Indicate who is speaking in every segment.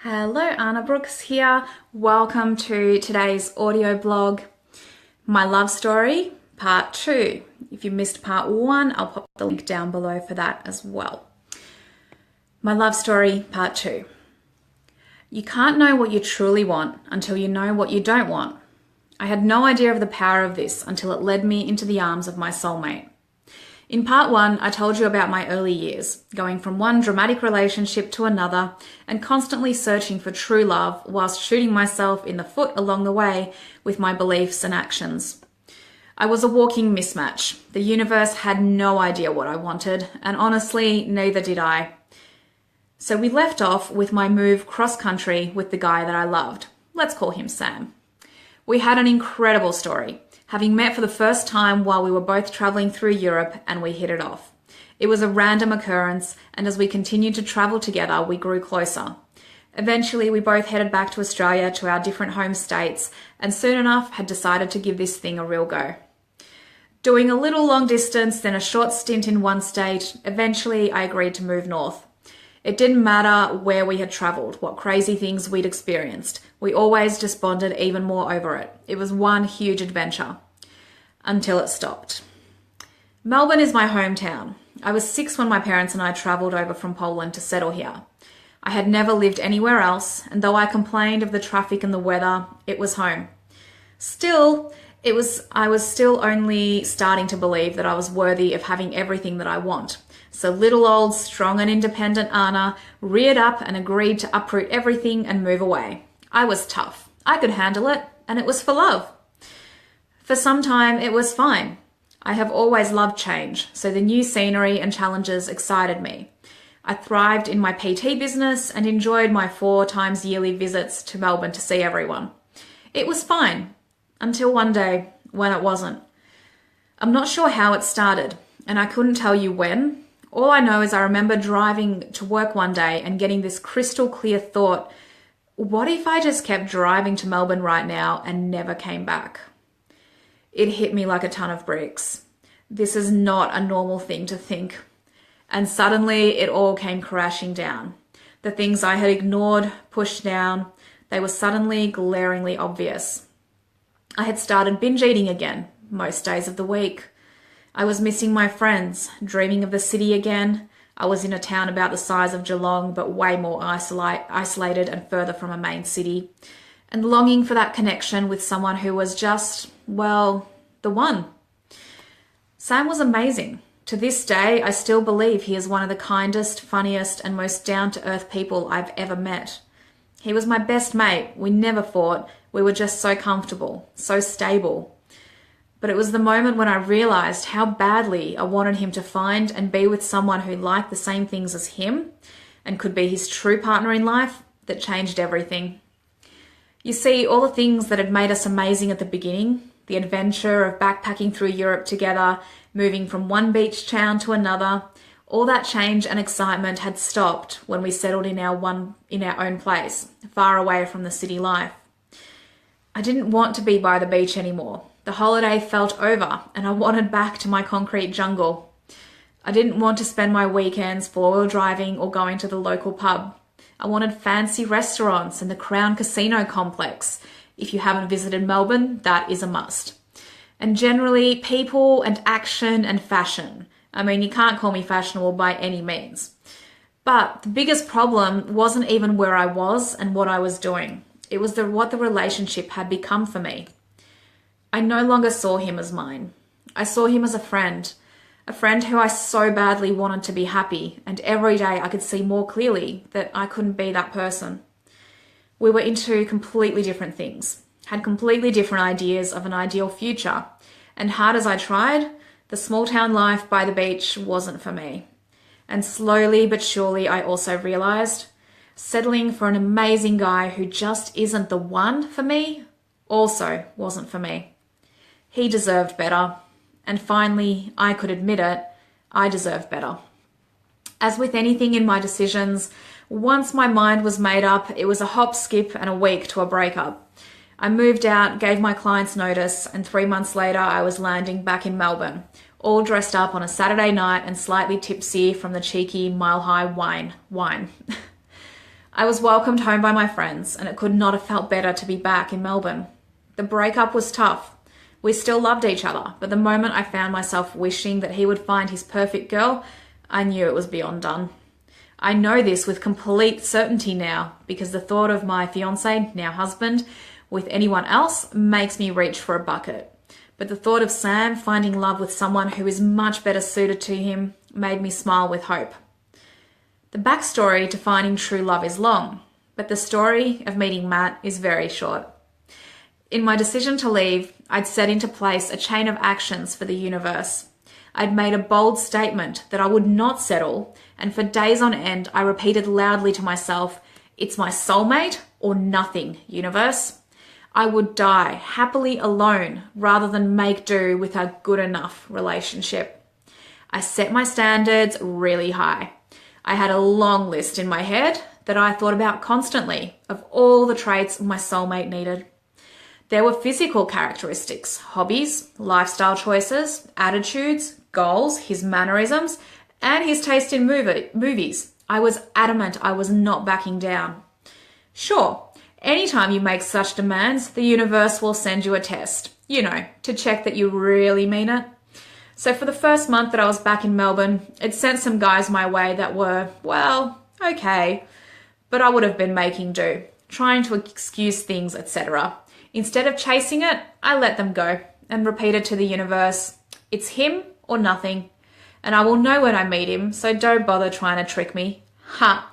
Speaker 1: Hello, Anna Brooks here. Welcome to today's audio blog, My Love Story, Part 2. If you missed Part 1, I'll pop the link down below for that as well. My Love Story, Part 2. You can't know what you truly want until you know what you don't want. I had no idea of the power of this until it led me into the arms of my soulmate. In Part 1, I told you about my early years, going from one dramatic relationship to another and constantly searching for true love whilst shooting myself in the foot along the way with my beliefs and actions. I was a walking mismatch. The universe had no idea what I wanted, and honestly, neither did I. So we left off with my move cross-country with the guy that I loved. Let's call him Sam. We had an incredible story, having met for the first time while we were both traveling through Europe, and we hit it off. It was a random occurrence, and as we continued to travel together, we grew closer. Eventually, we both headed back to Australia to our different home states, and soon enough had decided to give this thing a real go. Doing a little long distance, then a short stint in one state, eventually I agreed to move north. It didn't matter where we had travelled, what crazy things we'd experienced. We always just bonded even more over it. It was one huge adventure. Until it stopped. Melbourne is my hometown. I was 6 when my parents and I travelled over from Poland to settle here. I had never lived anywhere else, and though I complained of the traffic and the weather, it was home. Still, I was still only starting to believe that I was worthy of having everything that I want. So little old strong and independent Anna reared up and agreed to uproot everything and move away. I was tough. I could handle it, and it was for love. For some time, it was fine. I have always loved change, so the new scenery and challenges excited me. I thrived in my PT business and enjoyed my 4 times yearly visits to Melbourne to see everyone. It was fine, until one day when it wasn't. I'm not sure how it started, and I couldn't tell you when. All I know is I remember driving to work one day and getting this crystal clear thought, what if I just kept driving to Melbourne right now and never came back? It hit me like a ton of bricks. This is not a normal thing to think. And suddenly it all came crashing down. The things I had ignored, pushed down, they were suddenly glaringly obvious. I had started binge eating again, most days of the week. I was missing my friends, dreaming of the city again. I was in a town about the size of Geelong, but way more isolated and further from a main city, and longing for that connection with someone who was just, well, the one. Sam was amazing. To this day, I still believe he is one of the kindest, funniest, and most down-to-earth people I've ever met. He was my best mate. We never fought. We were just so comfortable, so stable. But it was the moment when I realised how badly I wanted him to find and be with someone who liked the same things as him and could be his true partner in life that changed everything. You see, all the things that had made us amazing at the beginning, the adventure of backpacking through Europe together, moving from one beach town to another, all that change and excitement had stopped when we settled in our own place, far away from the city life. I didn't want to be by the beach anymore. The holiday felt over and I wanted back to my concrete jungle. I didn't want to spend my weekends 4-wheel driving or going to the local pub. I wanted fancy restaurants and the Crown Casino complex. If you haven't visited Melbourne, that is a must. And generally, people and action and fashion. I mean, you can't call me fashionable by any means. But the biggest problem wasn't even where I was and what I was doing. It was what the relationship had become for me. I no longer saw him as mine. I saw him as a friend who I so badly wanted to be happy, and every day I could see more clearly that I couldn't be that person. We were into completely different things, had completely different ideas of an ideal future, and hard as I tried, the small town life by the beach wasn't for me. And slowly but surely I also realised, settling for an amazing guy who just isn't the one for me also wasn't for me. He deserved better, and finally, I could admit it, I deserved better. As with anything in my decisions, once my mind was made up, it was a hop, skip, and a week to a breakup. I moved out, gave my clients notice, and 3 months later, I was landing back in Melbourne, all dressed up on a Saturday night and slightly tipsy from the cheeky Mile High wine. I was welcomed home by my friends, and it could not have felt better to be back in Melbourne. The breakup was tough. We still loved each other, but the moment I found myself wishing that he would find his perfect girl, I knew it was beyond done. I know this with complete certainty now, because the thought of my fiancé, now husband, with anyone else makes me reach for a bucket. But the thought of Sam finding love with someone who is much better suited to him made me smile with hope. The backstory to finding true love is long, but the story of meeting Matt is very short. In my decision to leave, I'd set into place a chain of actions for the universe. I'd made a bold statement that I would not settle, and for days on end, I repeated loudly to myself, "It's my soulmate or nothing, universe." I would die happily alone rather than make do with a good enough relationship. I set my standards really high. I had a long list in my head that I thought about constantly of all the traits my soulmate needed. There were physical characteristics, hobbies, lifestyle choices, attitudes, goals, his mannerisms, and his taste in movies. I was adamant I was not backing down. Sure, anytime you make such demands, the universe will send you a test, to check that you really mean it. So for the first month that I was back in Melbourne, it sent some guys my way that were, well, okay, but I would have been making do, trying to excuse things, etc. Instead of chasing it, I let them go and repeated to the universe, "It's him or nothing, and I will know when I meet him, so don't bother trying to trick me." Ha!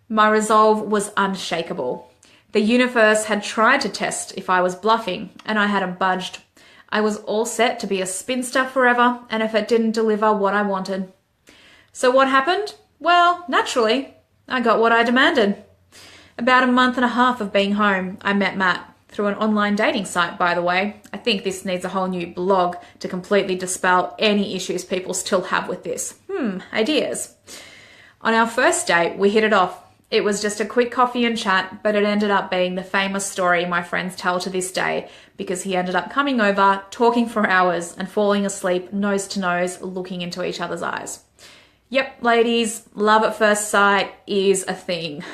Speaker 1: My resolve was unshakable. The universe had tried to test if I was bluffing, and I hadn't budged. I was all set to be a spinster forever, and if it didn't deliver what I wanted. So what happened? Well, naturally, I got what I demanded. About a month and a half of being home, I met Matt. Through an online dating site, by the way. I think this needs a whole new blog to completely dispel any issues people still have with this. Ideas. On our first date, we hit it off. It was just a quick coffee and chat, but it ended up being the famous story my friends tell to this day because he ended up coming over, talking for hours, and falling asleep nose to nose, looking into each other's eyes. Yep, ladies, love at first sight is a thing.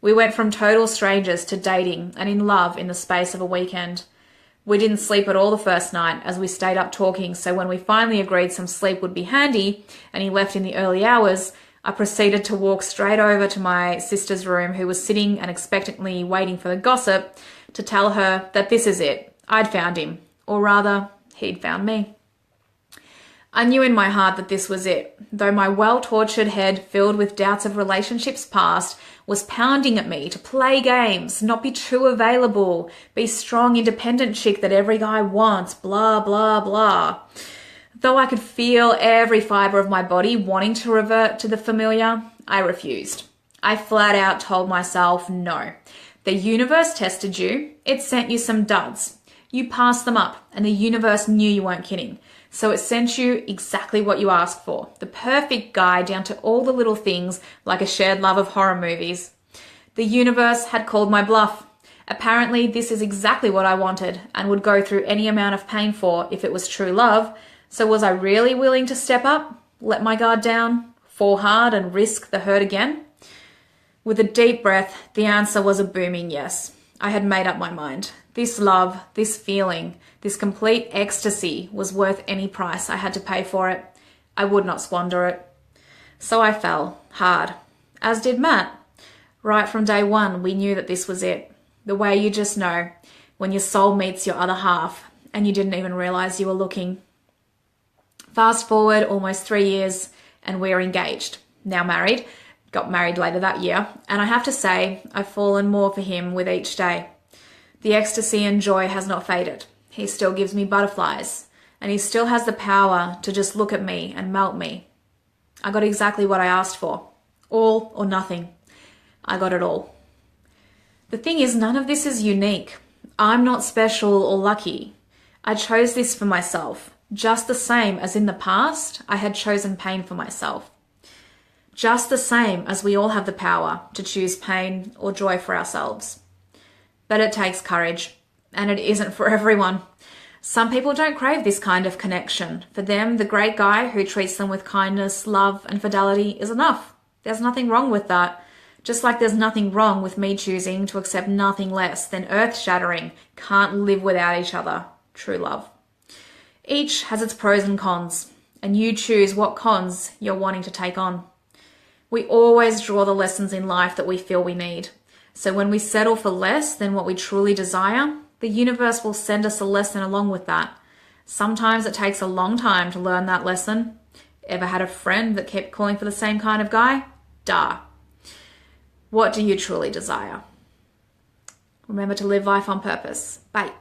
Speaker 1: We went from total strangers to dating and in love in the space of a weekend. We didn't sleep at all the first night as we stayed up talking, so when we finally agreed some sleep would be handy and he left in the early hours, I proceeded to walk straight over to my sister's room, who was sitting and expectantly waiting for the gossip, to tell her that this is it. I'd found him, or rather, he'd found me. I knew in my heart that this was it, though my well-tortured head, filled with doubts of relationships past, was pounding at me to play games, not be too available, be strong, independent chick that every guy wants, blah, blah, blah. Though I could feel every fibre of my body wanting to revert to the familiar, I refused. I flat out told myself no. The universe tested you, it sent you some duds. You passed them up, and the universe knew you weren't kidding. So it sent you exactly what you asked for. The perfect guy down to all the little things like a shared love of horror movies. The universe had called my bluff. Apparently this is exactly what I wanted and would go through any amount of pain for if it was true love. So was I really willing to step up, let my guard down, fall hard and risk the hurt again? With a deep breath, the answer was a booming yes. I had made up my mind. This love, this feeling, this complete ecstasy was worth any price I had to pay for it. I would not squander it. So I fell hard, as did Matt. Right from day one, we knew that this was it. The way you just know when your soul meets your other half and you didn't even realize you were looking. Fast forward almost 3 years and we're engaged, now married, got married later that year, and I have to say I've fallen more for him with each day. The ecstasy and joy has not faded. He still gives me butterflies, and he still has the power to just look at me and melt me. I got exactly what I asked for. All or nothing. I got it all. The thing is, none of this is unique. I'm not special or lucky. I chose this for myself, just the same as in the past I had chosen pain for myself. Just the same as we all have the power to choose pain or joy for ourselves. But it takes courage, and it isn't for everyone. Some people don't crave this kind of connection. For them, the great guy who treats them with kindness, love, and fidelity is enough. There's nothing wrong with that. Just like there's nothing wrong with me choosing to accept nothing less than earth-shattering, can't live without each other, true love. Each has its pros and cons, and you choose what cons you're wanting to take on. We always draw the lessons in life that we feel we need. So when we settle for less than what we truly desire, the universe will send us a lesson along with that. Sometimes it takes a long time to learn that lesson. Ever had a friend that kept calling for the same kind of guy? Duh. What do you truly desire? Remember to live life on purpose. Bye.